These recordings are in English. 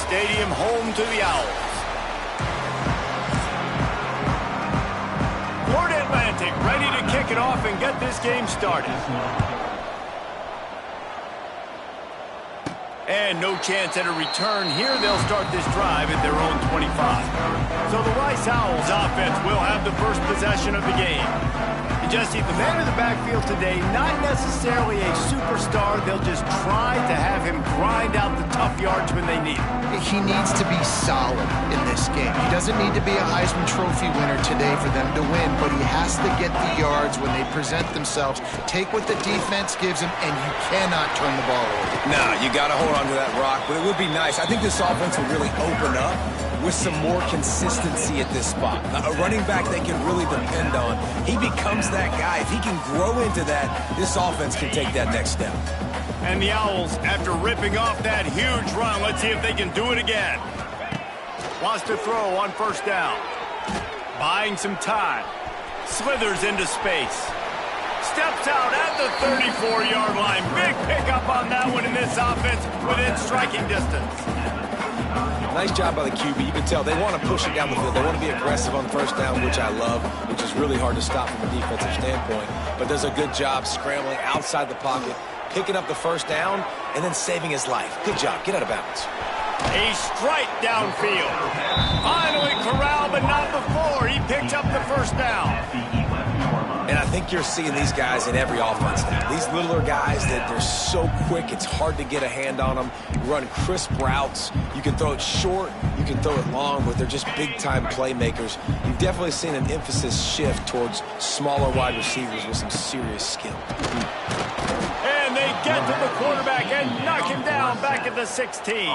Stadium, home to the Owls. Florida Atlantic ready to kick it off and get this game started. And no chance at a return here. They'll start this drive at their own 25. So the Rice Owls offense will have the first possession of the game. And Jesse, the man in the backfield today, not necessarily a superstar. They'll just try to have him grind out the tough yards when they need it. He needs to be solid in this game. He doesn't need to be a Heisman Trophy winner today for them to win, but he has to get the yards when they present themselves. Take what the defense gives him, and you cannot turn the ball over. No, you got to hold on to that rock, but it would be nice. I think this offense will really open up with some more consistency at this spot. A running back they can really depend on. He becomes that guy. If he can grow into that, this offense can take that next step. And the Owls, after ripping off that huge run, let's see if they can do it again. Wants to throw on first down. Buying some time. Slithers into space. Steps out at the 34-yard line. Big pickup on that one in this offense within striking distance. Nice job by the QB. You can tell they want to push it down the field. They want to be aggressive on first down, which I love, which is really hard to stop from a defensive standpoint. But does a good job scrambling outside the pocket, picking up the first down, and then saving his life. Good job. Get out of bounds. A strike downfield. Finally corralled, but not before. He picks up the first down. And I think you're seeing these guys in every offense now. These littler guys that they're so quick, it's hard to get a hand on them. You run crisp routes. You can throw it short, you can throw it long, but they're just big-time playmakers. You've definitely seen an emphasis shift towards smaller wide receivers with some serious skill. And they get to the quarterback and knock him down back at the 16.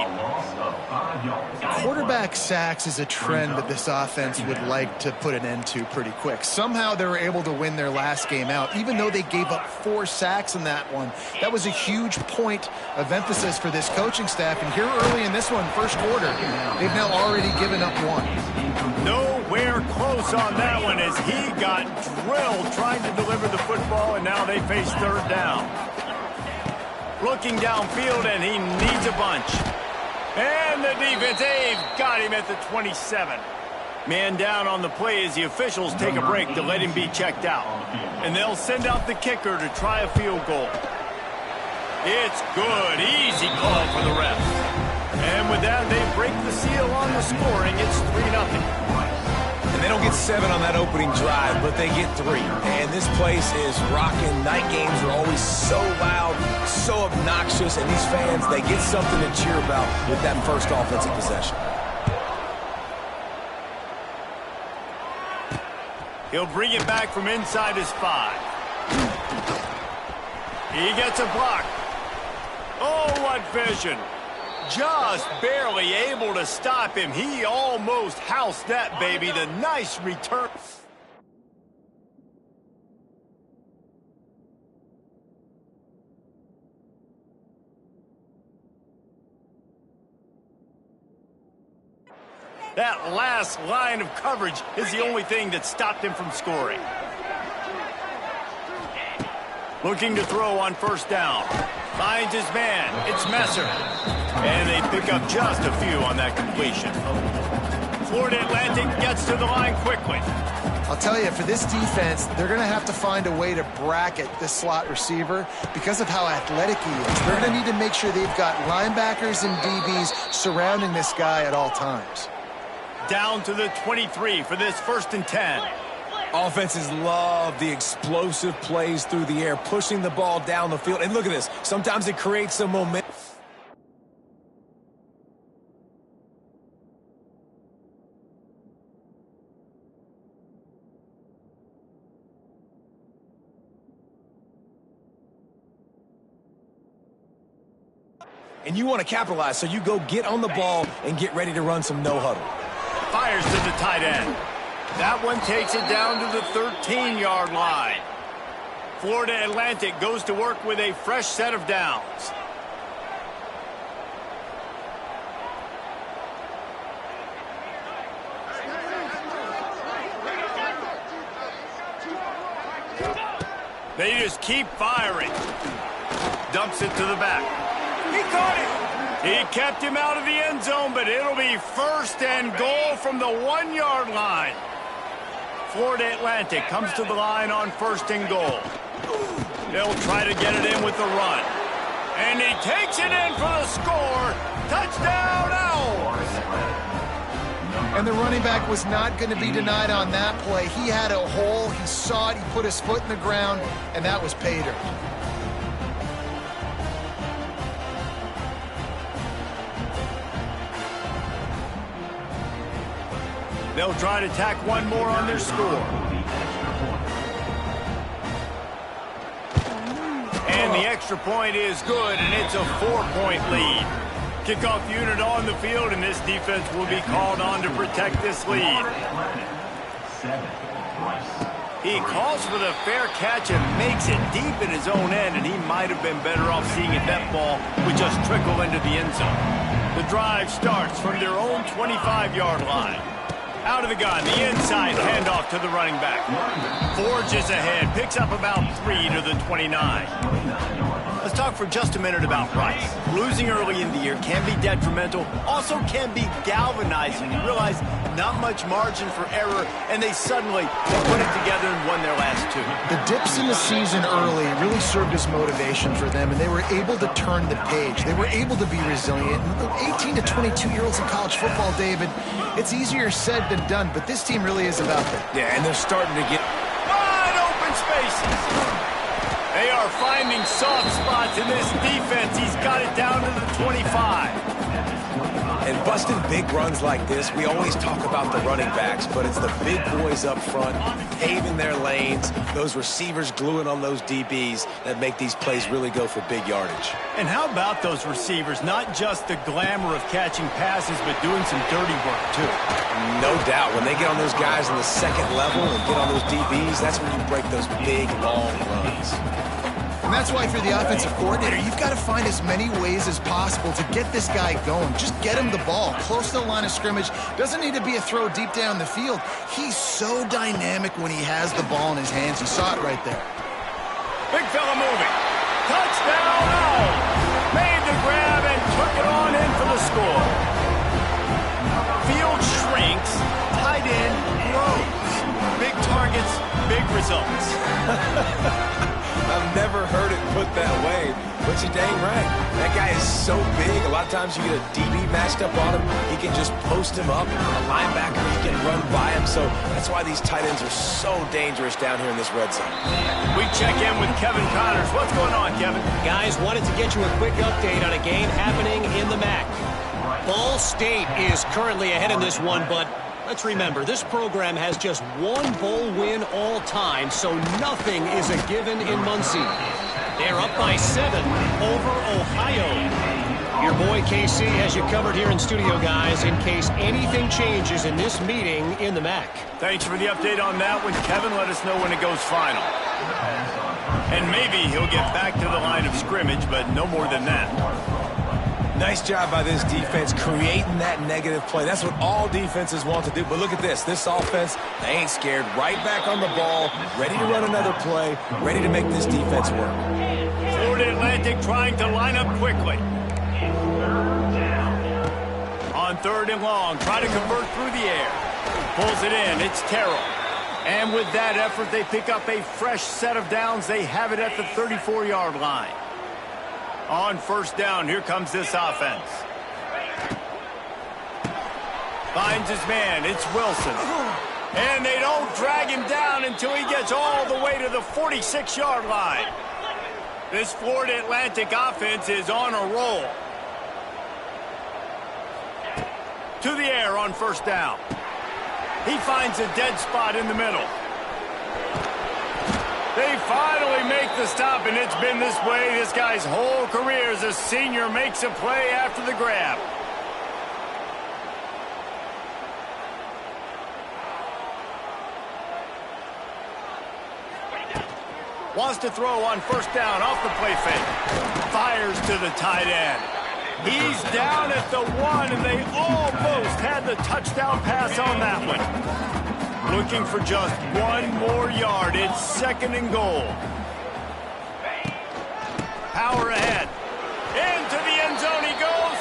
Quarterback sacks is a trend that this offense would like to put an end to pretty quick. Somehow they were able to win their last game out, even though they gave up 4 sacks in that one. That was a huge point of emphasis for this coaching staff. And here early in this one, first quarter, they've now already given up 1. Nowhere close on that one as he got drilled trying to deliver the football, and now they face third down. Looking downfield, and he needs a bunch. And the defense, they've got him at the 27. Man down on the play as the officials take a break to let him be checked out. And they'll send out the kicker to try a field goal. It's good. Easy call for the refs. And with that, they break the seal on the scoring. It's 3-0. And they don't get 7 on that opening drive, but they get 3. And this place is rocking. Night games are always so loud, so obnoxious, and these fans, they get something to cheer about with that first offensive possession. He'll bring it back from inside his 5. He gets a block. Oh, what vision. Just barely able to stop him. He almost housed that baby. The nice return. That last line of coverage is the only thing that stopped him from scoring. Looking to throw on first down. Finds his man. It's Messer. And they pick up just a few on that completion. Florida Atlantic gets to the line quickly. I'll tell you, for this defense, they're going to have to find a way to bracket this slot receiver because of how athletic he is. They're going to need to make sure they've got linebackers and DBs surrounding this guy at all times. Down to the 23 for this 1st and 10. Offenses love the explosive plays through the air, pushing the ball down the field. And look at this. Sometimes it creates some momentum. And you want to capitalize, so you go get on the ball and get ready to run some no-huddle. Fires to the tight end. That one takes it down to the 13-yard line. Florida Atlantic goes to work with a fresh set of downs. They just keep firing. Dumps it to the back. He caught it. He kept him out of the end zone, but it'll be 1st and goal from the 1-yard line. Florida Atlantic comes to the line on 1st and goal. They'll try to get it in with the run. And he takes it in for the score. Touchdown, Owls! And the running back was not going to be denied on that play. He had a hole. He saw it. He put his foot in the ground, and that was pay dirt. They'll try to tack one more on their score. And the extra point is good, and it's a 4-point lead. Kickoff unit on the field, and this defense will be called on to protect this lead. He calls for the fair catch and makes it deep in his own end, and he might have been better off seeing if that ball would just trickle into the end zone. The drive starts from their own 25-yard line. Out of the gun, the inside handoff to the running back. Forges ahead, picks up about 3 to the 29. Let's talk for just a minute about Rice. Losing early in the year can be detrimental, also can be galvanizing. You realize not much margin for error, and they suddenly put it together and won their last 2. The dips in the season early really served as motivation for them, and they were able to turn the page. They were able to be resilient. 18 to 22-year-olds in college football, David, it's easier said than done, but this team really is about that. Yeah, and they're starting to get wide open spaces. They are finding soft spots in this defense. He's got it down to the 25. And busting big runs like this, we always talk about the running backs, but it's the big boys up front, paving their lanes, those receivers gluing on those DBs that make these plays really go for big yardage. And how about those receivers? Not just the glamour of catching passes, but doing some dirty work, too. No doubt. When they get on those guys in the second level and get on those DBs, that's when you break those big, long runs. And that's why for the offensive coordinator, you've got to find as many ways as possible to get this guy going. Just get him the ball close to the line of scrimmage. Doesn't need to be a throw deep down the field. He's so dynamic when he has the ball in his hands. You saw it right there. Big fella moving. Touchdown, Owls. Made the grab and took it on in for the score. Field shrinks. Tight end grows. Big targets, big results. I've never heard it put that way, but you're dang right. That guy is so big. A lot of times you get a DB matched up on him. He can just post him up. A linebacker, he can run by him. So that's why these tight ends are so dangerous down here in this red zone. We check in with Kevin Connors. What's going on, Kevin? Guys, wanted to get you a quick update on a game happening in the MAC. Ball State is currently ahead in this one, but let's remember, this program has just one bowl win all time, so nothing is a given in Muncie. They're up by 7 over Ohio. Your boy KC has you covered here in studio, guys, in case anything changes in this meeting in the MAC. Thanks for the update on that one, Kevin. Let us know when it goes final. And maybe he'll get back to the line of scrimmage, but no more than that. Nice job by this defense creating that negative play. That's what all defenses want to do. But look at this. This offense, they ain't scared. Right back on the ball, ready to run another play, ready to make this defense work. Florida Atlantic trying to line up quickly. On 3rd and long, try to convert through the air. Pulls it in. It's Terrell. And with that effort, they pick up a fresh set of downs. They have it at the 34-yard line. On 1st down, here comes this offense. Finds his man, it's Wilson. And they don't drag him down until he gets all the way to the 46-yard line. This Florida Atlantic offense is on a roll. To the air on 1st down. He finds a dead spot in the middle. They finally make the stop, and it's been this way this guy's whole career as a senior. Makes a play after the grab. Wants to throw on 1st down off the play fake. Fires to the tight end. He's down at the 1, and they almost had the touchdown pass on that one. Looking for just 1 more yard. It's 2nd and goal. Power ahead. Into the end zone he goes.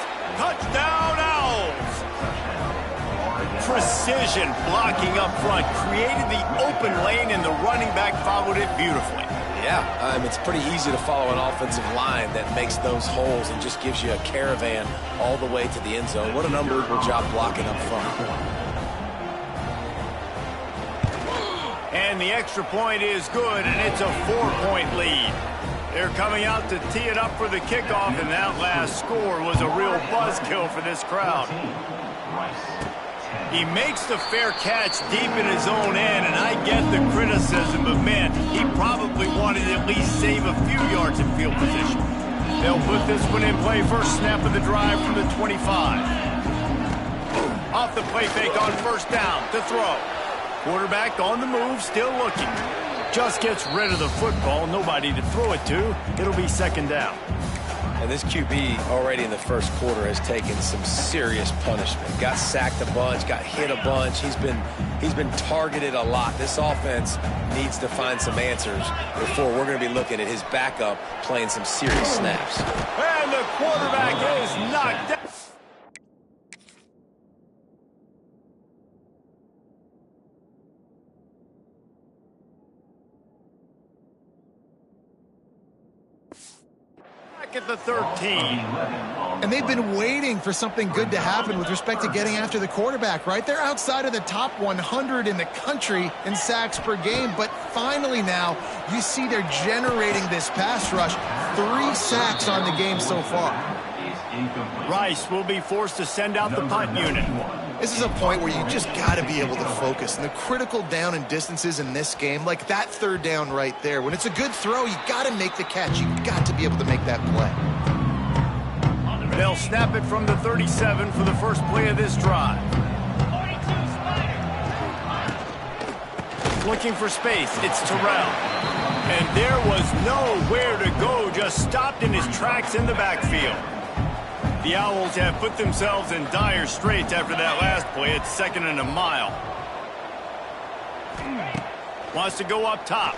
precision blocking up front, created the open lane, and the running back followed it beautifully. Yeah, it's pretty easy to follow an offensive line that makes those holes and just gives you a caravan all the way to the end zone. What an unbelievable job blocking up front. And the extra point is good, and it's a 4-point lead. They're coming out to tee it up for the kickoff, and that last score was a real buzzkill for this crowd. He makes the fair catch deep in his own end, and I get the criticism, but man, he probably wanted to at least save a few yards in field position. They'll put this one in play first snap of the drive from the 25. Off the play fake on first down to throw. Quarterback on the move, still looking. Just gets rid of the football, nobody to throw it to. It'll be second down. And this QB already in the first quarter has taken some serious punishment. Got sacked a bunch, got hit a bunch. He's been targeted a lot. This offense needs to find some answers before we're going to be looking at his backup playing some serious snaps. And the quarterback is knocked down. At the 13. And they've been waiting for something good to happen with respect to getting after the quarterback, right? They're outside of the top 100 in the country in sacks per game, but finally now you see they're generating this pass rush. 3 sacks on the game so far. Rice will be forced to send out the punt unit. This is a point where you just got to be able to focus. And the critical down and distances in this game, like that third down right there, when it's a good throw, you got to make the catch. You got to be able to make that play. They'll snap it from the 37 for the first play of this drive. Looking for space, it's Terrell. And there was nowhere to go, just stopped in his tracks in the backfield. The Owls have put themselves in dire straits after that last play. It's 2nd and a mile. Wants to go up top.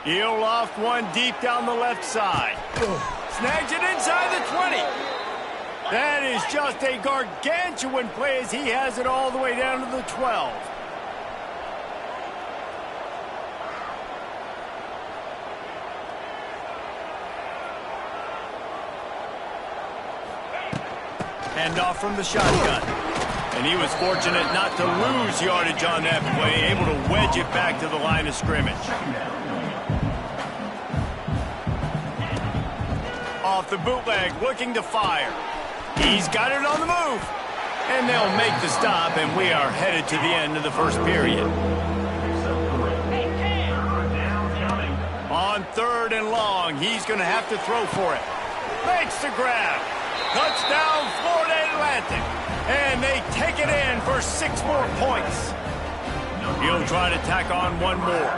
He'll loft one deep down the left side. Snags it inside the 20. That is just a gargantuan play as he has it all the way down to the 12. Handoff from the shotgun. And he was fortunate not to lose yardage on that play, able to wedge it back to the line of scrimmage. Off the bootleg, looking to fire. He's got it on the move. And they'll make the stop, and we are headed to the end of the first period. On 3rd and long, he's going to have to throw for it. Makes the grab. Touchdown, Florida Atlantic. And they take it in for 6 more points. He'll try to tack on one more.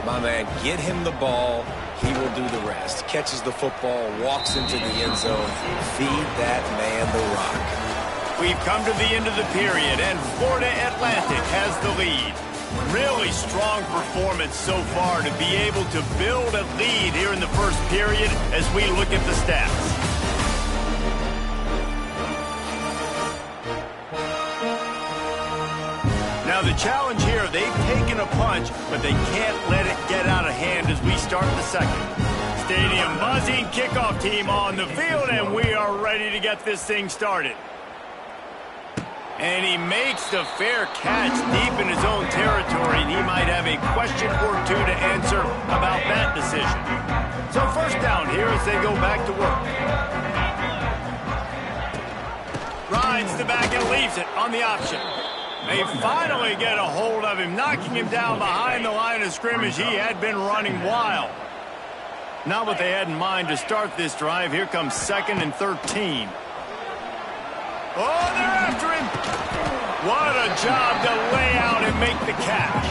My man, get him the ball. He will do the rest. Catches the football, walks into the end zone. Feed that man the rock. We've come to the end of the period, and Florida Atlantic has the lead. Really strong performance so far to be able to build a lead here in the first period as we look at the stats. Now the challenge here, they've taken a punch, but they can't let it get out of hand as we start the second. Stadium buzzing, kickoff team on the field, and we are ready to get this thing started. And he makes the fair catch deep in his own territory, and he might have a question or two to answer about that decision. So first down here as they go back to work. Rides the back and leaves it on the option. They finally get a hold of him, knocking him down behind the line of scrimmage. He had been running wild. Not what they had in mind to start this drive. Here comes 2nd and 13. Oh, they're after him. What a job to lay out and make the catch.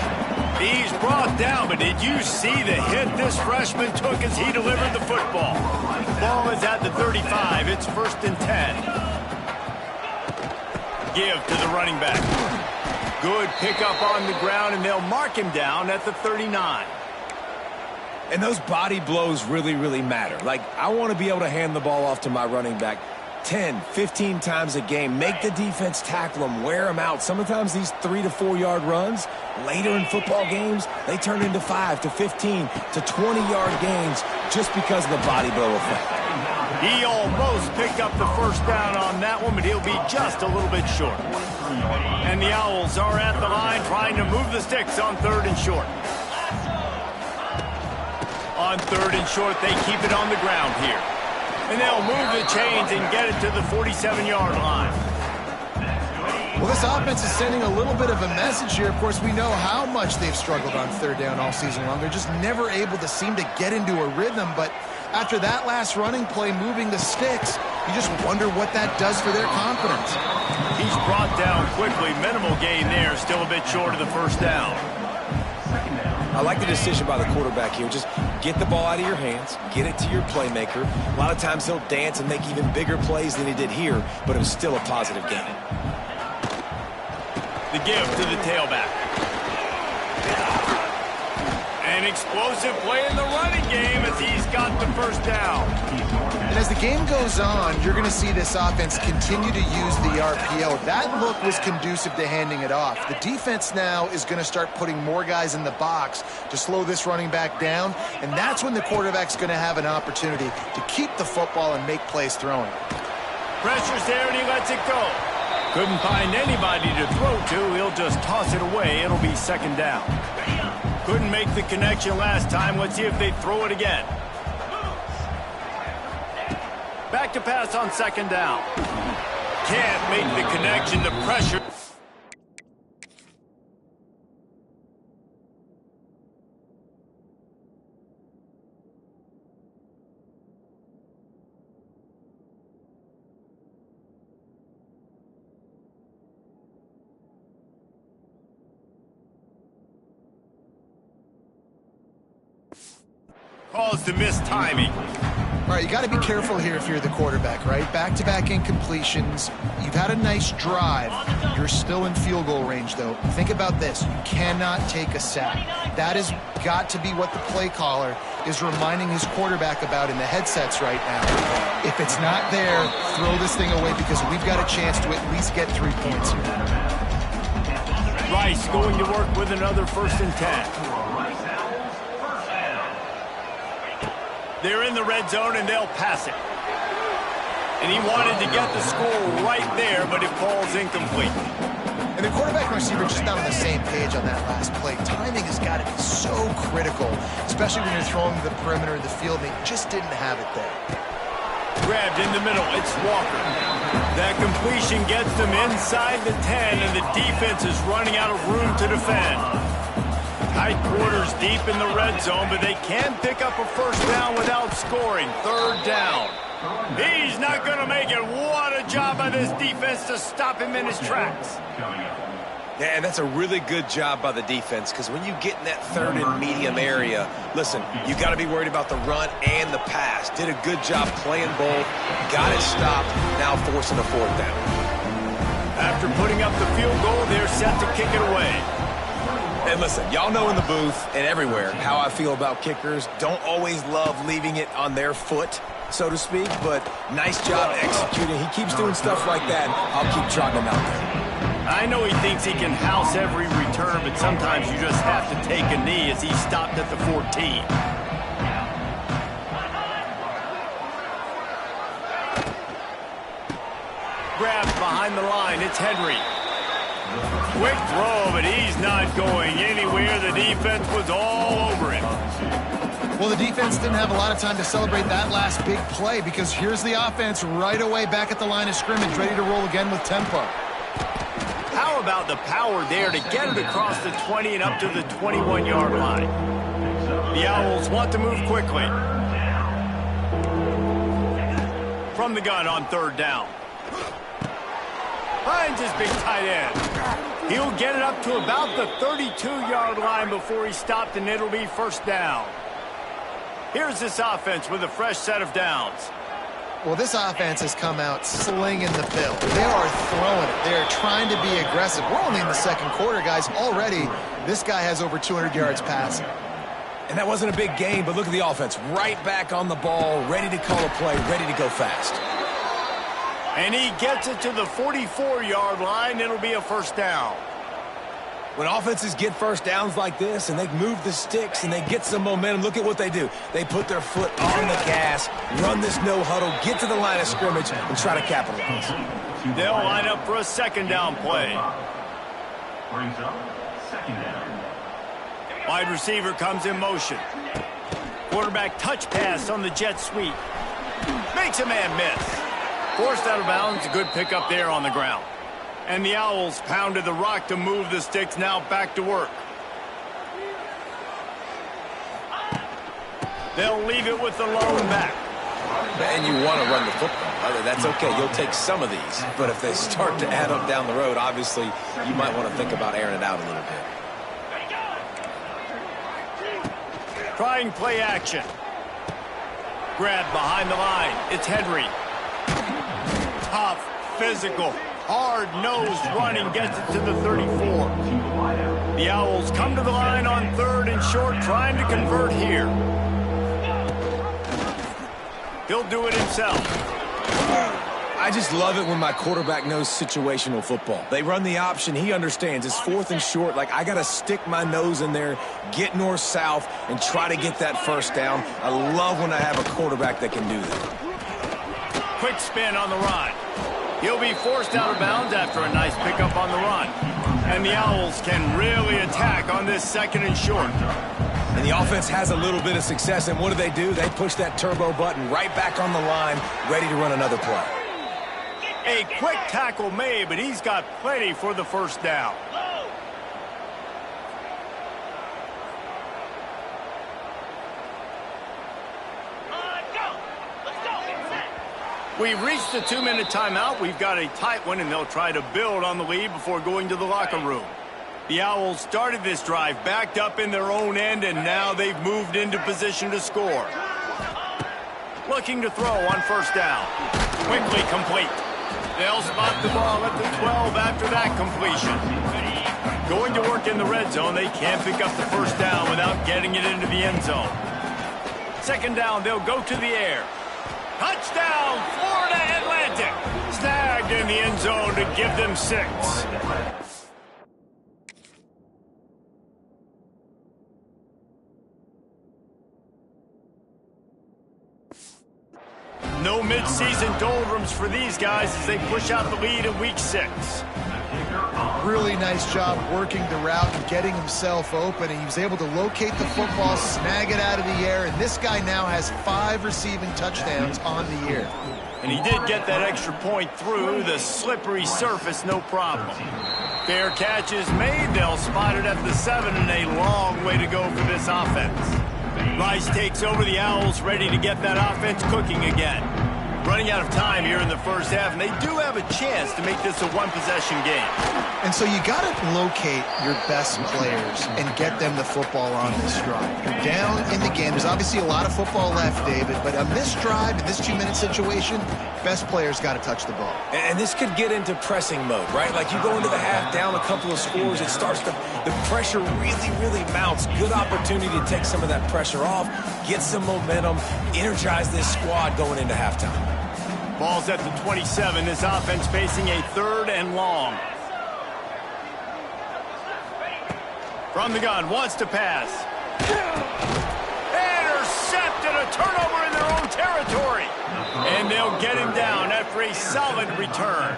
He's brought down, but did you see the hit this freshman took as he delivered the football? Ball is at the 35. It's 1st and 10. Give to the running back. Good pickup on the ground, and they'll mark him down at the 39. And those body blows really, really matter. Like, I want to be able to hand the ball off to my running back 10, 15 times a game. Make the defense tackle them, wear them out. Sometimes these 3 to 4 yard runs, later in football games, they turn into 5 to 15 to 20-yard gains just because of the body blow effect. He almost picked up the first down on that one, but he'll be just a little bit short. And the Owls are at the line trying to move the sticks on 3rd and short. On 3rd and short, they keep it on the ground here. And they'll move the chains and get it to the 47-yard line. Well, this offense is sending a little bit of a message here. Of course, we know how much they've struggled on 3rd down all season long. They're just never able to seem to get into a rhythm. But after that last running play, moving the sticks, you just wonder what that does for their confidence. He's brought down quickly. Minimal gain there. Still a bit short of the first down. I like the decision by the quarterback here. Just get the ball out of your hands, get it to your playmaker. A lot of times he'll dance and make even bigger plays than he did here, but it was still a positive gain. The give to the tailback. An explosive play in the running game as he's got the first down. And as the game goes on, you're going to see this offense continue to use the RPO. That look was conducive to handing it off. The defense now is going to start putting more guys in the box to slow this running back down, and that's when the quarterback's going to have an opportunity to keep the football and make plays throwing. Pressure's there and he lets it go. Couldn't find anybody to throw to. He'll just toss it away. It'll be 2nd down. Couldn't make the connection last time. Let's see if they throw it again. Back to pass on 2nd down. Can't make the connection. The pressure. Calls the missed timing. All right, you got to be careful here if you're the quarterback, right? Back-to-back incompletions. You've had a nice drive. You're still in field goal range, though. Think about this. You cannot take a sack. That has got to be what the play caller is reminding his quarterback about in the headsets right now. If it's not there, throw this thing away because we've got a chance to at least get 3 points here. Rice going to work with another 1st and 10. They're in the red zone, and they'll pass it. And he wanted to get the score right there, but it falls incomplete. And the quarterback and receiver just not on the same page on that last play. Timing has got to be so critical, especially when you're throwing the perimeter of the field. They just didn't have it there. Grabbed in the middle. It's Walker. That completion gets them inside the 10, and the defense is running out of room to defend. Tight quarters deep in the red zone, but they can pick up a first down without scoring. 3rd down. He's not going to make it. What a job by this defense to stop him in his tracks. Yeah, and that's a really good job by the defense because when you get in that 3rd and medium area, listen, you got to be worried about the run and the pass. Did a good job playing both, got it stopped, now forcing a 4th down. After putting up the field goal, they're set to kick it away. And listen, y'all know in the booth and everywhere how I feel about kickers. Don't always love leaving it on their foot, so to speak, but nice job executing. He keeps doing stuff like that. I'll keep trotting him out there. I know he thinks he can house every return, but sometimes you just have to take a knee as he stopped at the 14. Grabbed behind the line. It's Henry. Quick throw, but he's not going anywhere. The defense was all over him. Well, the defense didn't have a lot of time to celebrate that last big play because here's the offense right away back at the line of scrimmage, ready to roll again with tempo. How about the power there to get it across the 20 and up to the 21-yard line? The Owls want to move quickly. From the gun on 3rd down. Finds his big tight end. He'll get it up to about the 32-yard line before he's stopped, and it'll be 1st down. Here's this offense with a fresh set of downs. Well, this offense has come out slinging the bill. They are throwing it. They're trying to be aggressive. We're only in the 2nd quarter, guys. Already, this guy has over 200 yards passing. And that wasn't a big gain, but look at the offense. Right back on the ball, ready to call a play, ready to go fast. And he gets it to the 44-yard line. It'll be a first down. When offenses get first downs like this and they move the sticks and they get some momentum, look at what they do. They put their foot on the gas, run this no huddle, get to the line of scrimmage, and try to capitalize. They'll line up for a second down play. Wide receiver comes in motion. Quarterback touch pass on the jet sweep. Makes a man miss. Forced out of bounds, a good pickup there on the ground. And the Owls pounded the rock to move the sticks, now back to work. They'll leave it with the lone back. And you want to run the football. That's okay. You'll take some of these. But if they start to add up down the road, obviously, you might want to think about airing it out a little bit. Trying play action. Grab behind the line. It's Henry. Tough, physical, hard-nosed running gets it to the 34. The Owls come to the line on 3rd and short, trying to convert here. He'll do it himself. I just love it when my quarterback knows situational football. They run the option. He understands. It's 4th and short. Like, I got to stick my nose in there, get north-south, and try to get that first down. I love when I have a quarterback that can do that. Quick spin on the run. He'll be forced out of bounds after a nice pickup on the run. And the Owls can really attack on this 2nd and short. And the offense has a little bit of success, and what do? They push that turbo button right back on the line, ready to run another play. A quick tackle made, but he's got plenty for the first down. We've reached the 2-minute timeout. We've got a tight one, and they'll try to build on the lead before going to the locker room. The Owls started this drive backed up in their own end, and now they've moved into position to score. Looking to throw on first down. Quickly complete. They'll spot the ball at the 12 after that completion. Going to work in the red zone. They can't pick up the first down without getting it into the end zone. 2nd down, they'll go to the air. Touchdown, Florida Atlantic. Snagged in the end zone to give them 6. No midseason doldrums for these guys as they push out the lead in week 6. Really nice job working the route and getting himself open. And he was able to locate the football, snag it out of the air, and this guy now has 5 receiving touchdowns on the year. And he did get that extra point through the slippery surface, no problem. Fair catch is made. They'll spot it at the 7, and a long way to go for this offense. Rice takes over the Owls, ready to get that offense cooking again. Running out of time here in the first half, and they do have a chance to make this a one-possession game. And so you got to locate your best players and get them the football on this drive. You're down in the game. There's obviously a lot of football left, David, but on this drive, in this 2-minute situation, best players got to touch the ball. And this could get into pressing mode, right? Like you go into the half down a couple of scores, it starts to, the pressure really mounts. Good opportunity to take some of that pressure off, get some momentum, energize this squad going into halftime. Ball's at the 27. This offense facing a 3rd and long. From the gun, wants to pass. Intercepted, a turnover in their own territory. And they'll get him down after a solid return.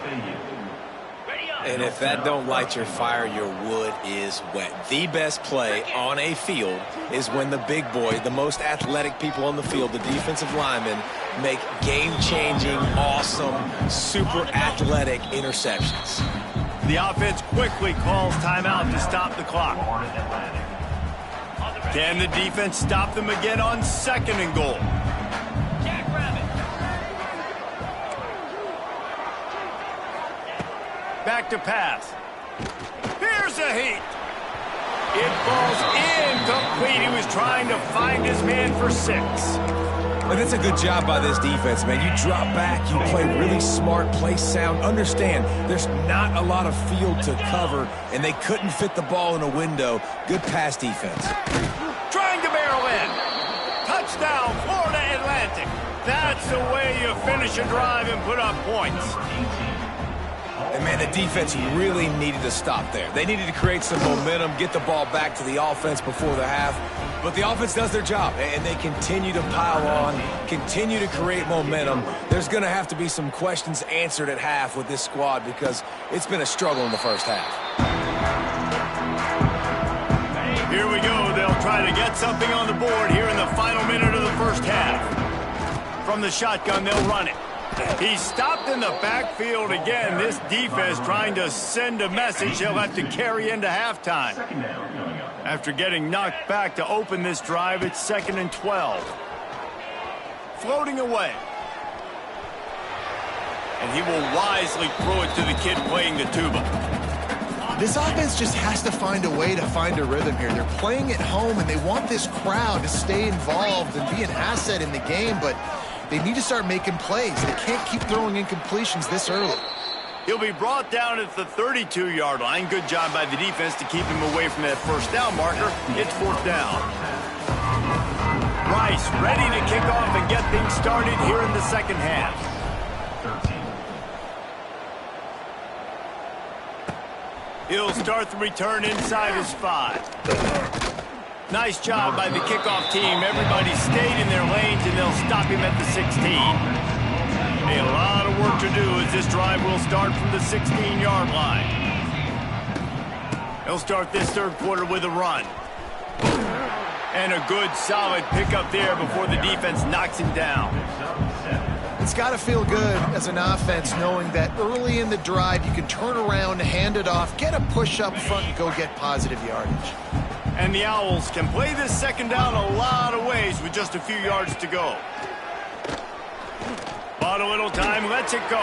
And if that don't light your fire, your wood is wet. The best play on a field is when the big boy, the most athletic people on the field, the defensive linemen, make game-changing, awesome, super athletic interceptions. The offense quickly calls timeout to stop the clock. Can the defense stop them again on 2nd and goal? Back to pass. Here's a heat. It falls incomplete. He was trying to find his man for 6. But it's a good job by this defense, man. You drop back, you play really smart, play sound. Understand, there's not a lot of field to cover, and they couldn't fit the ball in a window. Good pass defense. Trying to barrel in. Touchdown, Florida Atlantic. That's the way you finish a drive and put up points. And, man, the defense really needed to stop there. They needed to create some momentum, get the ball back to the offense before the half. But the offense does their job, and they continue to pile on, continue to create momentum. There's going to have to be some questions answered at half with this squad because it's been a struggle in the first half. Here we go. They'll try to get something on the board here in the final minute of the first half. From the shotgun, they'll run it. He's stopped in the backfield again. This defense trying to send a message he'll have to carry into halftime. After getting knocked back to open this drive, it's 2nd and 12. Floating away. And he will wisely throw it to the kid playing the tuba. This offense just has to find a way to find a rhythm here. They're playing at home, and they want this crowd to stay involved and be an asset in the game, but they need to start making plays. They can't keep throwing incompletions this early. He'll be brought down at the 32-yard line. Good job by the defense to keep him away from that first down marker. It's 4th down. Rice ready to kick off and get things started here in the second half. He'll start the return inside his 5. Nice job by the kickoff team. Everybody stayed in their lanes, and they'll stop him at the 16. A lot of work to do as this drive will start from the 16-yard line. He'll start this third quarter with a run. And a good, solid pickup there before the defense knocks him down. It's got to feel good as an offense knowing that early in the drive you can turn around, hand it off, get a push up front, and go get positive yardage. And the Owls can play this second down a lot of ways with just a few yards to go. Bought a little time, lets it go.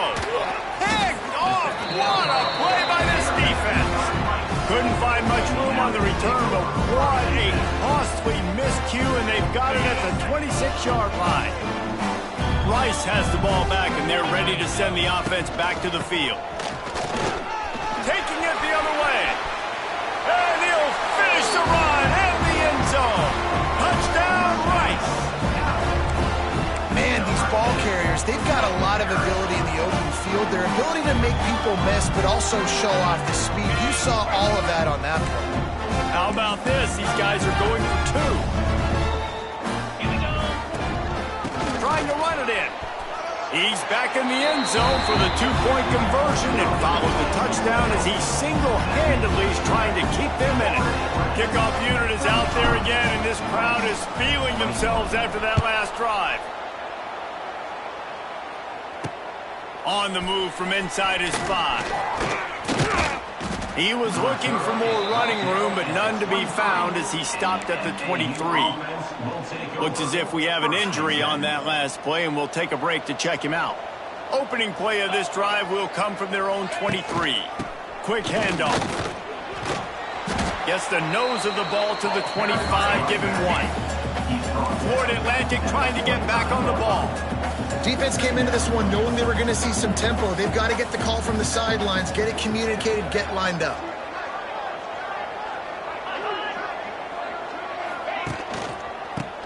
Picked off! What a play by this defense! Couldn't find much room on the return, but what a costly miscue, and they've got it at the 26-yard line. Rice has the ball back, and they're ready to send the offense back to the field. Taking it the other way. And he'll finish the run in the end zone. Touchdown, Rice. Man, these ball carriers, they've got a lot of ability in the open field. Their ability to make people miss, but also show off the speed. You saw all of that on that play. How about this? These guys are going for 2. Trying to run it in. He's back in the end zone for the 2-point conversion and followed the touchdown as he single-handedly is trying to keep them in it. Kickoff unit is out there again, and this crowd is feeling themselves after that last drive. On the move from inside his 5. He was looking for more running room, but none to be found as he stopped at the 23. Looks as if we have an injury on that last play, and we'll take a break to check him out. Opening play of this drive will come from their own 23. Quick handoff. Gets the nose of the ball to the 25, give him 1. Florida Atlantic trying to get back on the ball. Defense came into this one knowing they were going to see some tempo. They've got to get the call from the sidelines, get it communicated, get lined up.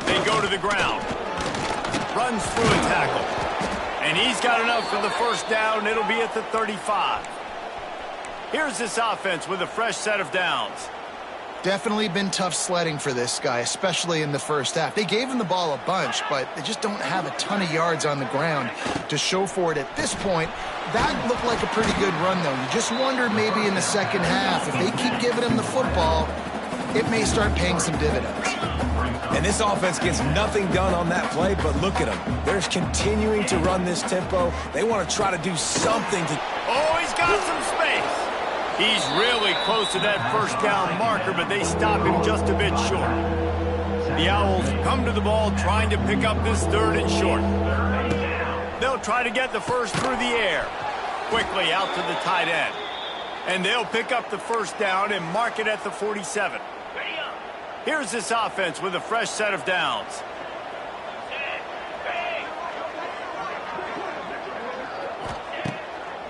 They go to the ground. Runs through a tackle. And he's got enough for the first down. It'll be at the 35. Here's this offense with a fresh set of downs. Definitely been tough sledding for this guy, especially in the first half. They gave him the ball a bunch, but they just don't have a ton of yards on the ground to show for it at this point. That looked like a pretty good run, though. You just wondered maybe in the second half, if they keep giving him the football, it may start paying some dividends. And this offense gets nothing done on that play, but look at them. They're continuing to run this tempo. They want to try to do something to... Oh, he's got some space. He's really close to that first down marker, but they stop him just a bit short. The Owls come to the ball trying to pick up this 3rd and short. They'll try to get the first through the air. Quickly out to the tight end. And they'll pick up the first down and mark it at the 47. Here's this offense with a fresh set of downs.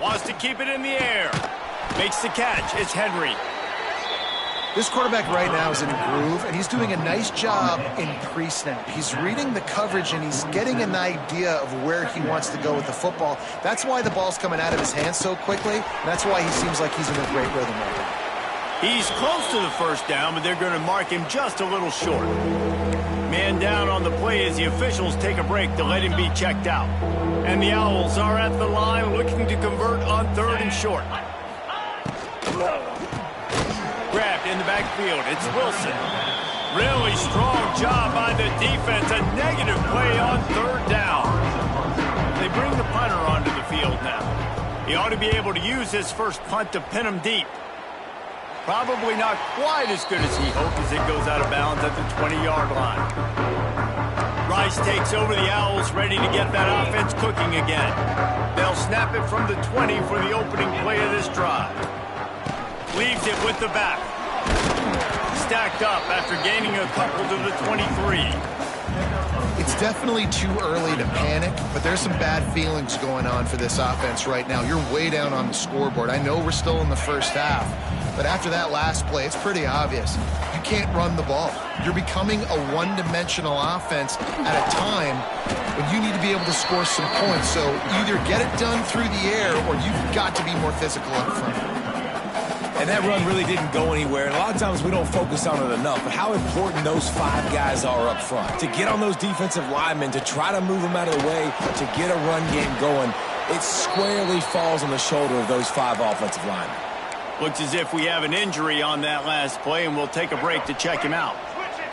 Wants to keep it in the air. Makes the catch. It's Henry. This quarterback right now is in a groove, and he's doing a nice job in pre-snap. He's reading the coverage, and he's getting an idea of where he wants to go with the football. That's why the ball's coming out of his hands so quickly, and that's why he seems like he's in a great rhythm right now. He's close to the first down, but they're going to mark him just a little short. Man down on the play as the officials take a break to let him be checked out. And the Owls are at the line looking to convert on 3rd and short. Grabbed in the backfield. It's Wilson. Really strong job by the defense. A negative play on 3rd down. They bring the punter onto the field now. He ought to be able to use his first punt to pin him deep. Probably not quite as good as he hoped as it goes out of bounds at the 20-yard line. Rice takes over the Owls, ready to get that offense cooking again. They'll snap it from the 20 for the opening play of this drive. Leaves it with the back. Stacked up after gaining a couple to the 23. It's definitely too early to panic, but there's some bad feelings going on for this offense right now. You're way down on the scoreboard. I know we're still in the first half, but after that last play, it's pretty obvious. You can't run the ball. You're becoming a one-dimensional offense at a time when you need to be able to score some points. So either get it done through the air or you've got to be more physical up front. And that run really didn't go anywhere. And a lot of times we don't focus on it enough. But how important those 5 guys are up front. To get on those defensive linemen, to try to move them out of the way, to get a run game going, it squarely falls on the shoulder of those 5 offensive linemen. Looks as if we have an injury on that last play, and we'll take a break to check him out.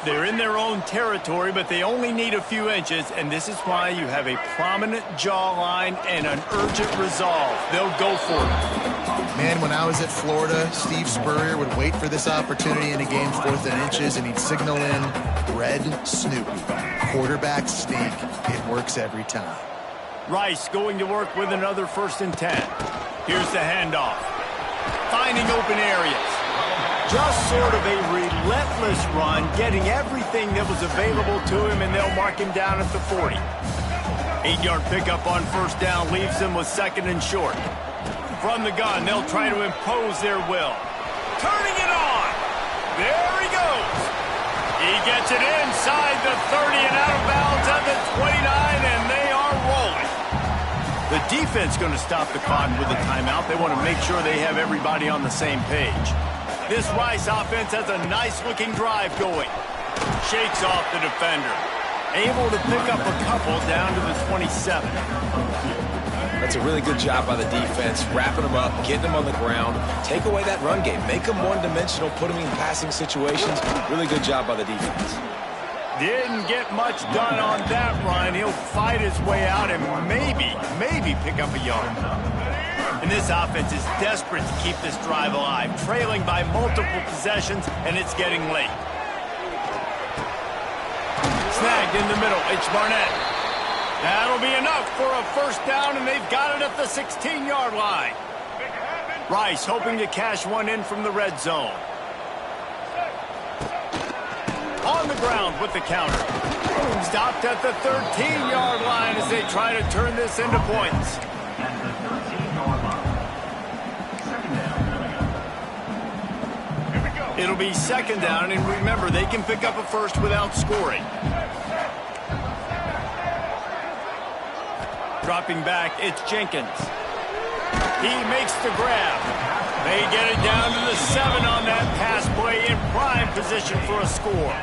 They're in their own territory, but they only need a few inches, and this is why you have a prominent jawline and an urgent resolve. They'll go for it. Man, when I was at Florida, Steve Spurrier would wait for this opportunity in a game 4th and inches, and he'd signal in Red Snoopy. Quarterback sneak. It works every time. Rice going to work with another 1st and 10. Here's the handoff. Finding open areas. Just sort of a relentless run, getting everything that was available to him, and they'll mark him down at the 40. 8-yard pickup on 1st down leaves them with 2nd and short. From the gun, they'll try to impose their will. Turning it on. There he goes. He gets it inside the 30 and out of bounds at the 29, and they are rolling. The defense going to stop the clock with a timeout. They want to make sure they have everybody on the same page. This Rice offense has a nice-looking drive going. Shakes off the defender. Able to pick up a couple down to the 27. That's a really good job by the defense, wrapping them up, getting them on the ground, take away that run game, make them one-dimensional, put them in passing situations. Really good job by the defense. Didn't get much done on that run. He'll fight his way out and maybe pick up a yard. And this offense is desperate to keep this drive alive, trailing by multiple possessions, and it's getting late. Snagged in the middle. It's Barnett. That'll be enough for a 1st down, and they've got it at the 16-yard line. Rice hoping to cash one in from the red zone. On the ground with the counter. Stopped at the 13-yard line as they try to turn this into points. It'll be 2nd down, and remember, they can pick up a 1st without scoring. Dropping back, it's Jenkins. He makes the grab. They get it down to the 7 on that pass play in prime position for a score.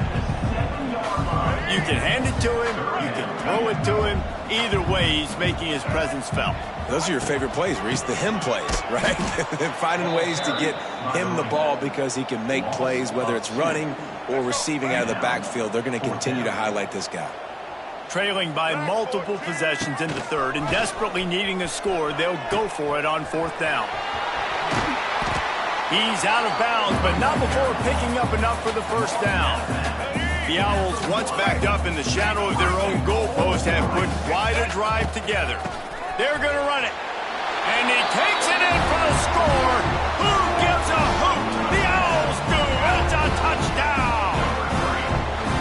You can hand it to him, you can throw it to him. Either way, he's making his presence felt. Those are your favorite plays, Reese, the him plays, right? Finding ways to get him the ball because he can make plays, whether it's running or receiving out of the backfield. They're going to continue to highlight this guy. Trailing by multiple possessions in the 3rd and desperately needing a score, they'll go for it on 4th down. He's out of bounds, but not before picking up enough for the 1st down. The Owls, once backed up in the shadow of their own goalpost, have put quite a drive together. They're going to run it. And he takes it in for the score. Who gives a hoot? The Owls do. It's a touchdown.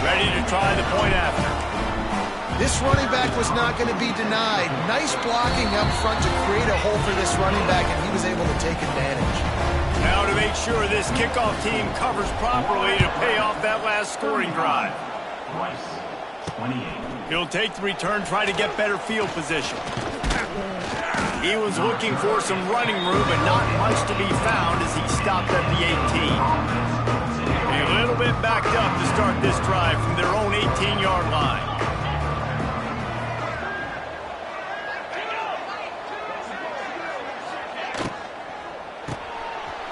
Ready to try the point after. This running back was not going to be denied. Nice blocking up front to create a hole for this running back, and he was able to take advantage. Now to make make sure this kickoff team covers properly to pay off that last scoring drive. He'll take the return, try to get better field position. He was looking for some running room, but not much to be found as he stopped at the 18. A little bit backed up to start this drive from their own 18-yard line.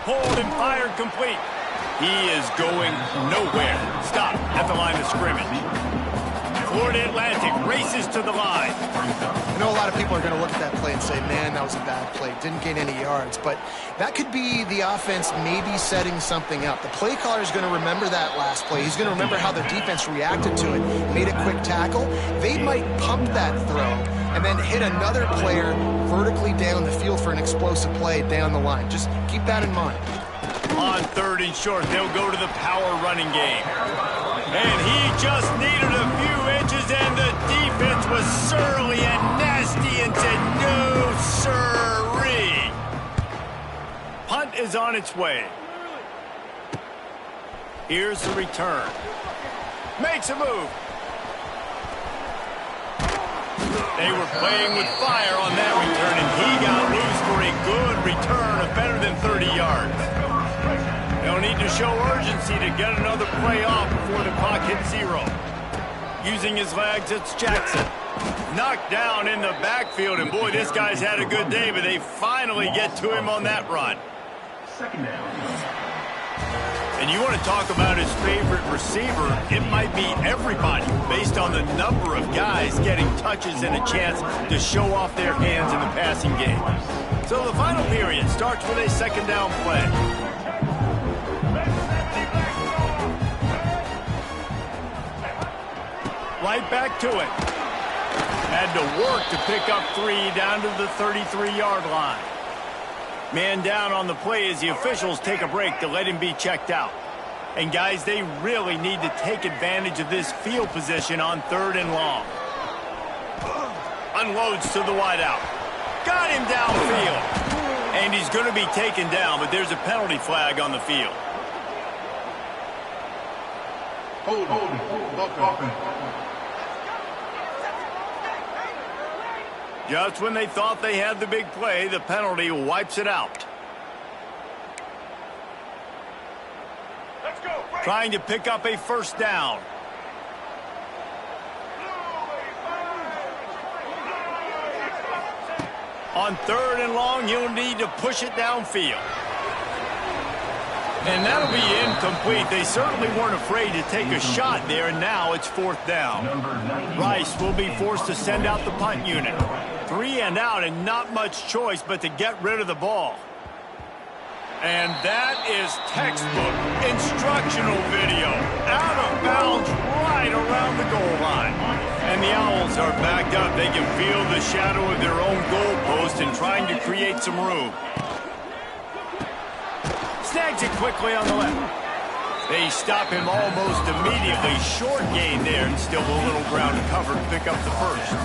Pulled and fired complete. He is going nowhere. Stop at the line of scrimmage. Florida Atlantic races to the line. I know a lot of people are going to look at that play and say, man, that was a bad play. Didn't gain any yards. But that could be the offense maybe setting something up. The play caller is going to remember that last play. He's going to remember how their defense reacted to it, made a quick tackle. They might pump that throw and then hit another player vertically down the field for an explosive play down the line. Just keep that in mind. On 3rd and short, they'll go to the power running game. And he just needed a few inches, and the defense was surly and nasty and said, no, sirree. Punt is on its way. Here's the return. Makes a move. They were playing with fire on that return, and he got loose for a good return of better than 30 yards. They'll need to show urgency to get another play off before the clock hits 0. Using his legs, it's Jackson. Knocked down in the backfield, and boy, this guy's had a good day, but they finally get to him on that run. Second down. And you want to talk about his favorite receiver, it might be everybody based on the number of guys getting touches and a chance to show off their hands in the passing game. So the final period starts with a 2nd down play. Right back to it. Had to work to pick up 3 down to the 33-yard line. Man down on the play as the officials take a break to let him be checked out. And guys, they really need to take advantage of this field position on 3rd and long. Unloads to the wideout. Got him downfield. And he's going to be taken down, but there's a penalty flag on the field. Just when they thought they had the big play, the penalty wipes it out. Trying to pick up a 1st down. On 3rd and long, he'll need to push it downfield. And that'll be incomplete. They certainly weren't afraid to take a shot there, and now it's 4th down. Rice will be forced to send out the punt unit. 3 and out, and not much choice but to get rid of the ball. And that is textbook instructional video. Out of bounds right around the goal line. And the Owls are backed up. They can feel the shadow of their own goalpost and trying to create some room. Snags it quickly on the left. They stop him almost immediately. Short gain there, and still a little ground to cover to pick up the 1st.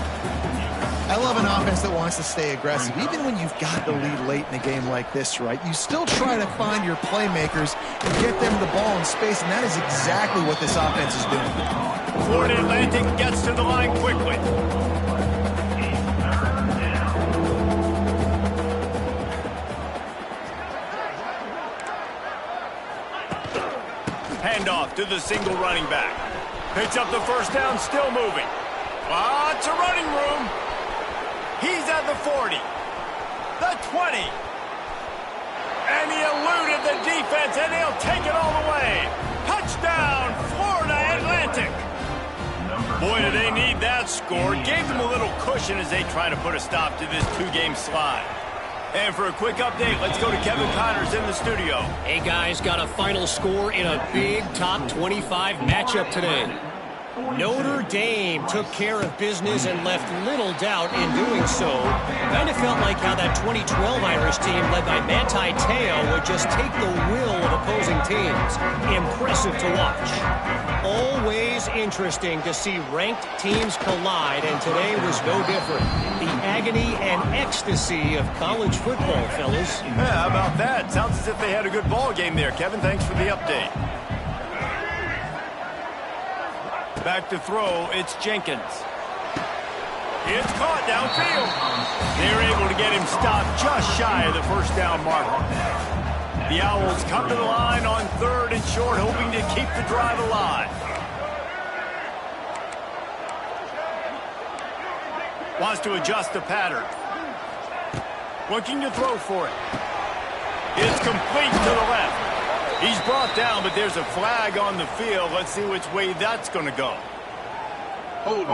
I love an offense that wants to stay aggressive. Even when you've got the lead late in a game like this, right, you still try to find your playmakers and get them the ball in space, and that is exactly what this offense is doing. Florida Atlantic gets to the line quickly. Handoff to the single running back. Picks up the 1st down, still moving. Lots of running room. He's at the 40, the 20, and he eluded the defense, and he'll take it all the way. Touchdown, Florida Atlantic. Boy, do they need that score. Gave them a little cushion as they try to put a stop to this 2-game slide. And for a quick update, let's go to Kevin Connors in the studio. Hey, guys, got a final score in a big top 25 matchup today. Notre Dame took care of business and left little doubt in doing so. Kind of felt like how that 2012 Irish team led by Manti Te'o would just take the will of opposing teams. Impressive to watch. Always interesting to see ranked teams collide, and today was no different. The agony and ecstasy of college football, fellas. Yeah, how about that? Sounds as if they had a good ball game there, Kevin. Thanks for the update. Back to throw, it's Jenkins. It's caught downfield. They're able to get him stopped just shy of the first down marker. The Owls come to the line on 3rd and short, hoping to keep the drive alive. Wants to adjust the pattern. Looking to throw for it. It's complete to the left. He's brought down, but there's a flag on the field. Let's see which way that's going to go. Hold.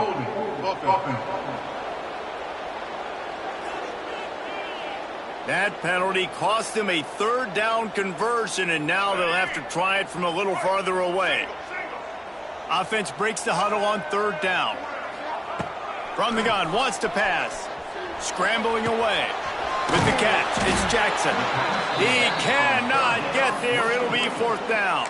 That penalty cost him a 3rd down conversion, and now they'll have to try it from a little farther away. Offense breaks the huddle on 3rd down. From the gun, wants to pass. Scrambling away. With the catch, it's Jackson. He cannot get there. It'll be 4th down.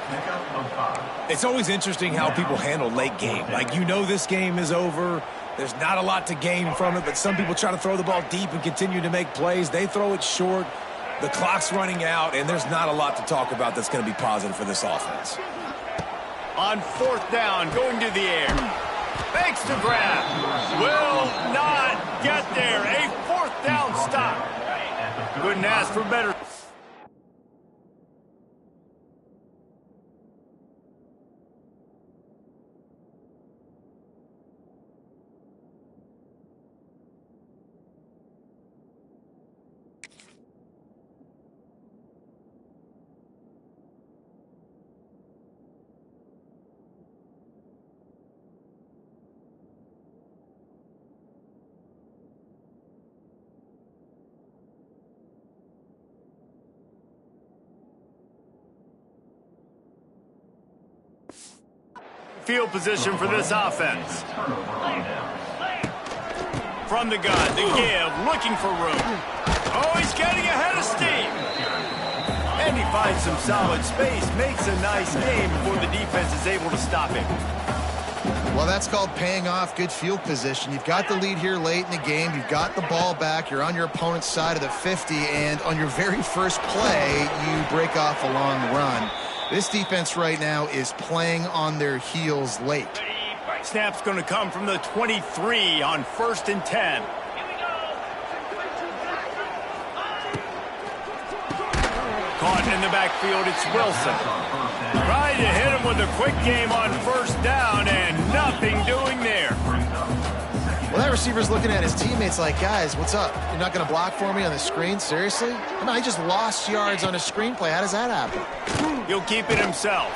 It's always interesting how people handle late game. Like, you know this game is over. There's not a lot to gain from it, but some people try to throw the ball deep and continue to make plays. They throw it short. The clock's running out, and there's not a lot to talk about that's going to be positive for this offense. On 4th down, going to the air. Fakes the grab. Will not get there. A 4th down stop. Couldn't ask for better. Field position for this offense. From the gun, the give, looking for room. Oh, he's getting ahead of steam. And he finds some solid space, makes a nice game before the defense is able to stop him. Well, that's called paying off good field position. You've got the lead here late in the game. You've got the ball back. You're on your opponent's side of the 50, and on your very first play, you break off a long run. This defense right now is playing on their heels late. Snap's going to come from the 23 on 1st and 10. Caught in the backfield, it's Wilson. Trying to hit him with a quick game on 1st down, and nothing doing there. Well, that receiver's looking at his teammates like, guys, what's up? You're not going to block for me on the screen? Seriously? No, he just lost yards on a screenplay. How does that happen? He'll keep it himself.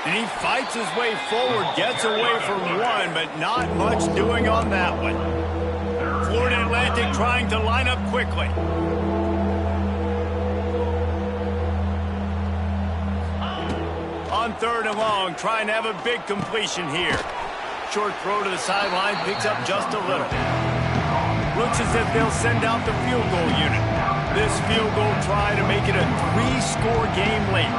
And he fights his way forward, gets away from one, but not much doing on that one. Florida Atlantic trying to line up quickly. On 3rd and long, trying to have a big completion here. Short throw to the sideline, picks up just a little. Looks as if they'll send out the field goal unit. This field goal try to make it a 3-score game late.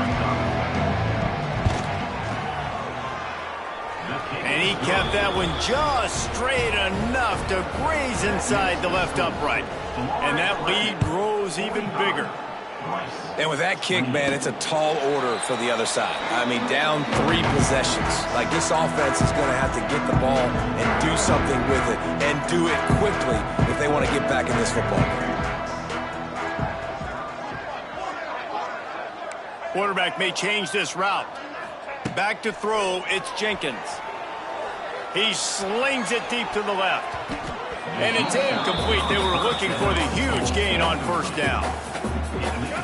And he kept that one just straight enough to graze inside the left upright. And that lead grows even bigger. And with that kick, man, it's a tall order for the other side. I mean, down 3 possessions. Like, this offense is going to have to get the ball and do something with it, and do it quickly if they want to get back in this football game. Quarterback may change this route. Back to throw, it's Jenkins. He slings it deep to the left. And it's incomplete. They were looking for the huge gain on 1st down.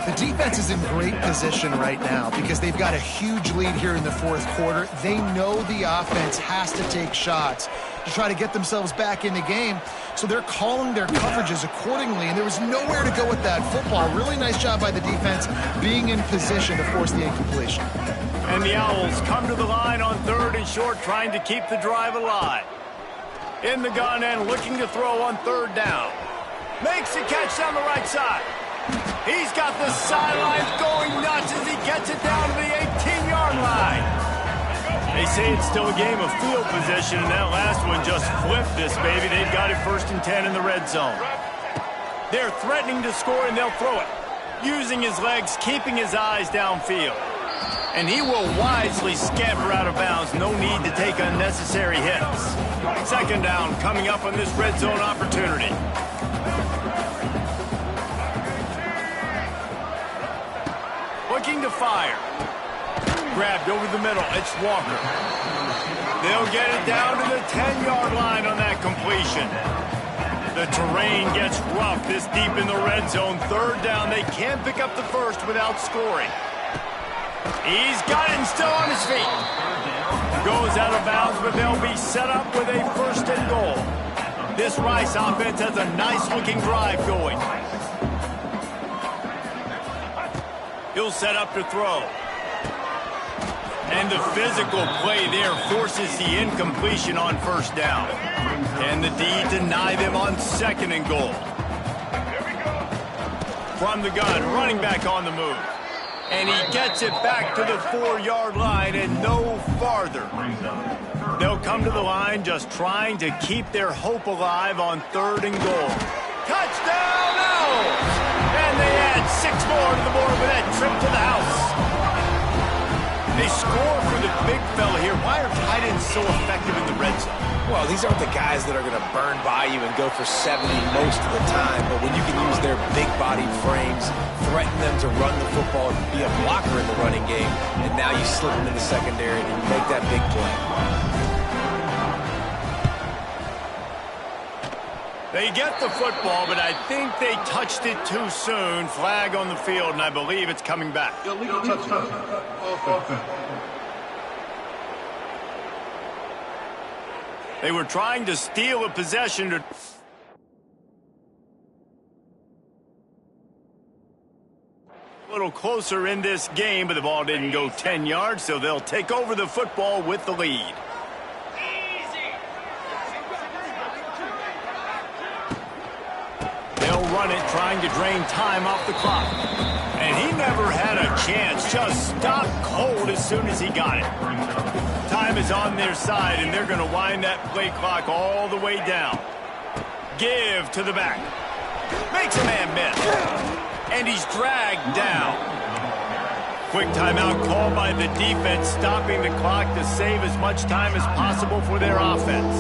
The defense is in great position right now because they've got a huge lead here in the 4th quarter. They know the offense has to take shots. to try to get themselves back in the game. So they're calling their coverages accordingly, and there was nowhere to go with that football. Really nice job by the defense being in position to force the incompletion. And the Owls come to the line on 3rd and short, trying to keep the drive alive. In the gun and looking to throw on 3rd down. Makes the catch down the right side. He's got the sidelines going nuts as he gets it down to the 18-yard line. They say it's still a game of field position, and that last one just flipped this baby. They've got it 1st and 10 in the red zone. They're threatening to score, and they'll throw it. Using his legs, keeping his eyes downfield. And he will wisely scamper out of bounds. No need to take unnecessary hits. 2nd down coming up on this red zone opportunity. Looking to fire. Grabbed over the middle. It's Walker. They'll get it down to the 10-yard line on that completion. The terrain gets rough this deep in the red zone. 3rd down. They can't pick up the first without scoring. He's got it and still on his feet. Goes out of bounds, but they'll be set up with a 1st and goal. This Rice offense has a nice-looking drive going. He'll set up to throw. And the physical play there forces the incompletion on 1st down. And the D deny them on 2nd and goal. From the gun, running back on the move. And he gets it back to the 4-yard line and no farther. They'll come to the line just trying to keep their hope alive on 3rd and goal. Touchdown, Owls! And they add 6 more to the board with that trip to the house. They score for the big fella here. Why are tight ends so effective in the red zone? Well, these aren't the guys that are going to burn by you and go for 70 most of the time, but when you can use their big-bodied frames, threaten them to run the football, be a blocker in the running game, and now you slip them in the secondary and you make that big play. They get the football, but I think they touched it too soon. Flag on the field, and I believe it's coming back. Illegal touchdown. Offense. They were trying to steal a possession to... A little closer in this game, but the ball didn't go 10 yards, so they'll take over the football with the lead. They'll run it, trying to drain time off the clock. And he never had a chance, just stopped cold as soon as he got it. Time is on their side, and they're going to wind that play clock all the way down. Give to the back. Makes a man miss. And he's dragged down. Quick timeout called by the defense, stopping the clock to save as much time as possible for their offense.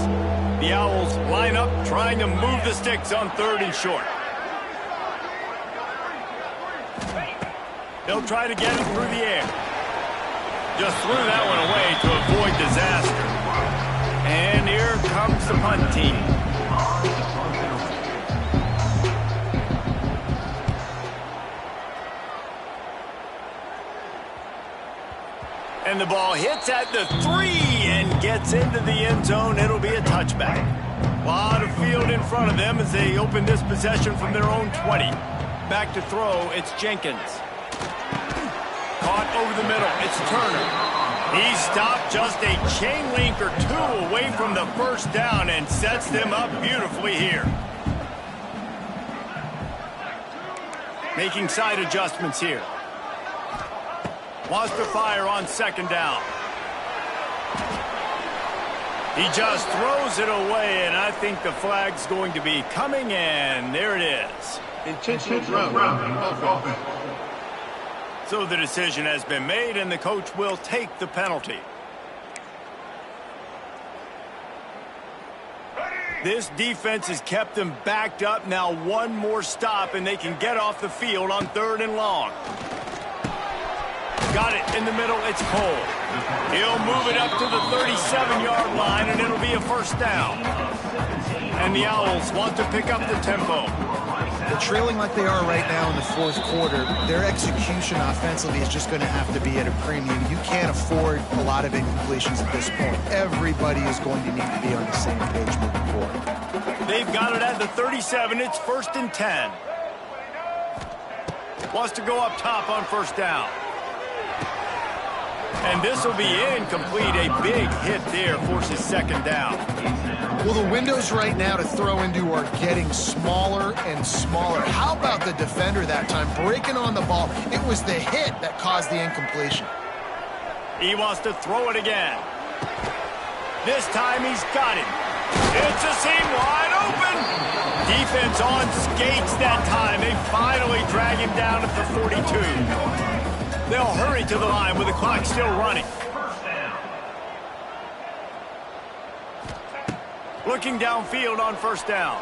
The Owls line up, trying to move the sticks on 3rd and short. They'll try to get it through the air. Just threw that one away to avoid disaster. And here comes the punt team. And the ball hits at the 3 and gets into the end zone. It'll be a touchback. A lot of field in front of them as they open this possession from their own 20. Back to throw, it's Jenkins. Caught over the middle, it's Turner. He stopped just a chain link or 2 away from the 1st down and sets them up beautifully here. Making side adjustments here. Wants to fire on 2nd down. He just throws it away, and I think the flag's going to be coming, and there it is. Intentional grounding. So the decision has been made, and the coach will take the penalty. This defense has kept them backed up. Now 1 more stop, and they can get off the field on 3rd and long. Got it in the middle. It's Cole. He'll move it up to the 37-yard line, and it'll be a 1st down. And the Owls want to pick up the tempo. But trailing like they are right now in the fourth quarter, their execution offensively is just going to have to be at a premium. You can't afford a lot of incompletions at this point. Everybody is going to need to be on the same page moving forward. They've got it at the 37. It's 1st and 10. Wants to go up top on first down. And this will be incomplete. A big hit there forces second down. Well, the windows right now to throw into are getting smaller and smaller. How about the defender that time breaking on the ball? It was the hit that caused the incompletion. He wants to throw it again. This time he's got it. It's a seam wide open. Defense on skates that time. They finally drag him down at the 42. They'll hurry to the line with the clock still running. Looking downfield on first down.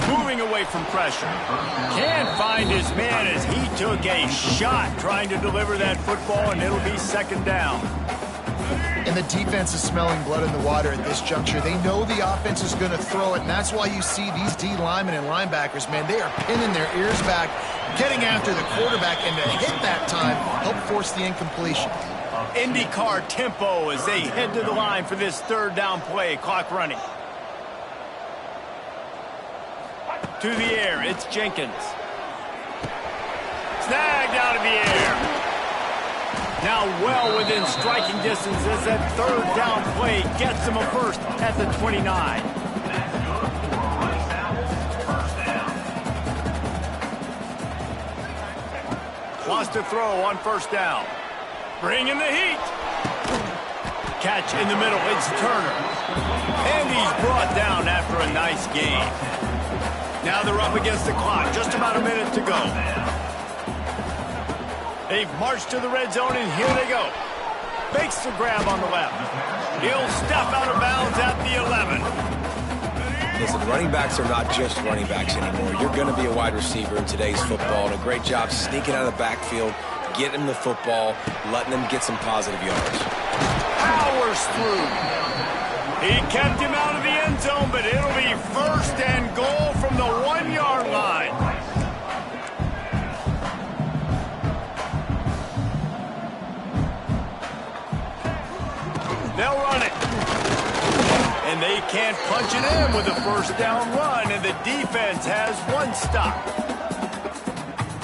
Moving away from pressure. Can't find his man as he took a shot trying to deliver that football, and it'll be second down. And the defense is smelling blood in the water at this juncture. They know the offense is going to throw it, and that's why you see these D linemen and linebackers, man, they are pinning their ears back, getting after the quarterback, and to hit that time, help force the incompletion. IndyCar tempo as they head to the line for this third down play. Clock running. To the air, it's Jenkins. Snagged out of the air. Now well within striking distance as that third down play gets him a first at the 29. Wants to throw on first down. Bringing the heat. Catch in the middle, it's Turner. And he's brought down after a nice game. Now they're up against the clock, just about a minute to go. They've marched to the red zone, and here they go. Makes the grab on the left. He'll step out of bounds at the 11. Listen, running backs are not just running backs anymore. You're going to be a wide receiver in today's football, and a great job sneaking out of the backfield, getting the football, letting them get some positive yards. Powers through. He kept him out of the end zone, but it'll be first and goal from the 1-yard line. They'll run it. And they can't punch it in with a first down run, and the defense has one stop.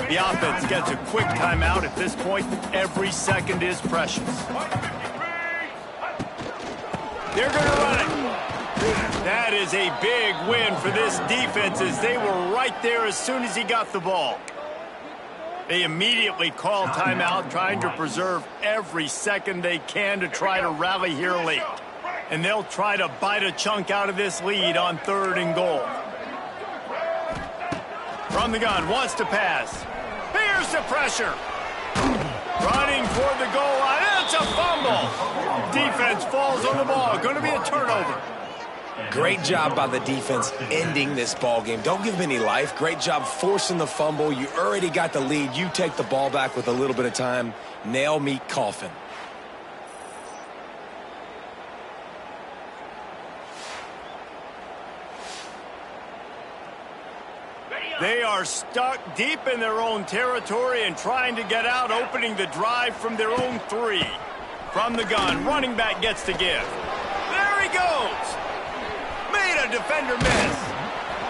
The offense gets a quick timeout at this point. Every second is precious. They're going to run it. That is a big win for this defense as they were right there as soon as he got the ball. They immediately call timeout, trying to preserve every second they can to try to rally here late. And they'll try to bite a chunk out of this lead on third and goal. From the gun, wants to pass. Here's the pressure. Running toward the goal line. It's a fumble. Defense falls on the ball. Going to be a turnover. Great job by the defense ending this ball game. Don't give them any life. Great job forcing the fumble. You already got the lead. You take the ball back with a little bit of time. Nail meet coffin. They are stuck deep in their own territory and trying to get out, opening the drive from their own 3. From the gun, running back gets to give. There he goes. Made a defender miss.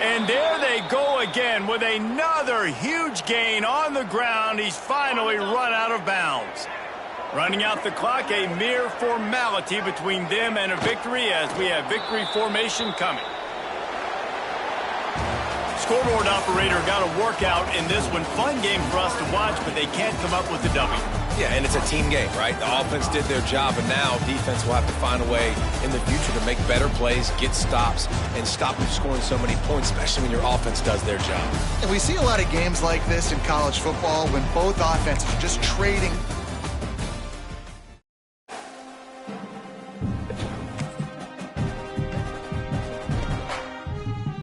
And there they go again with another huge gain on the ground. He's finally run out of bounds. Running out the clock, a mere formality between them and a victory as we have victory formation coming. Scoreboard operator got a workout in this one. Fun game for us to watch, but they can't come up with the W. Yeah, and it's a team game, right? The offense did their job, and now defense will have to find a way in the future to make better plays, get stops, and stop them scoring so many points, especially when your offense does their job. And we see a lot of games like this in college football when both offenses are just trading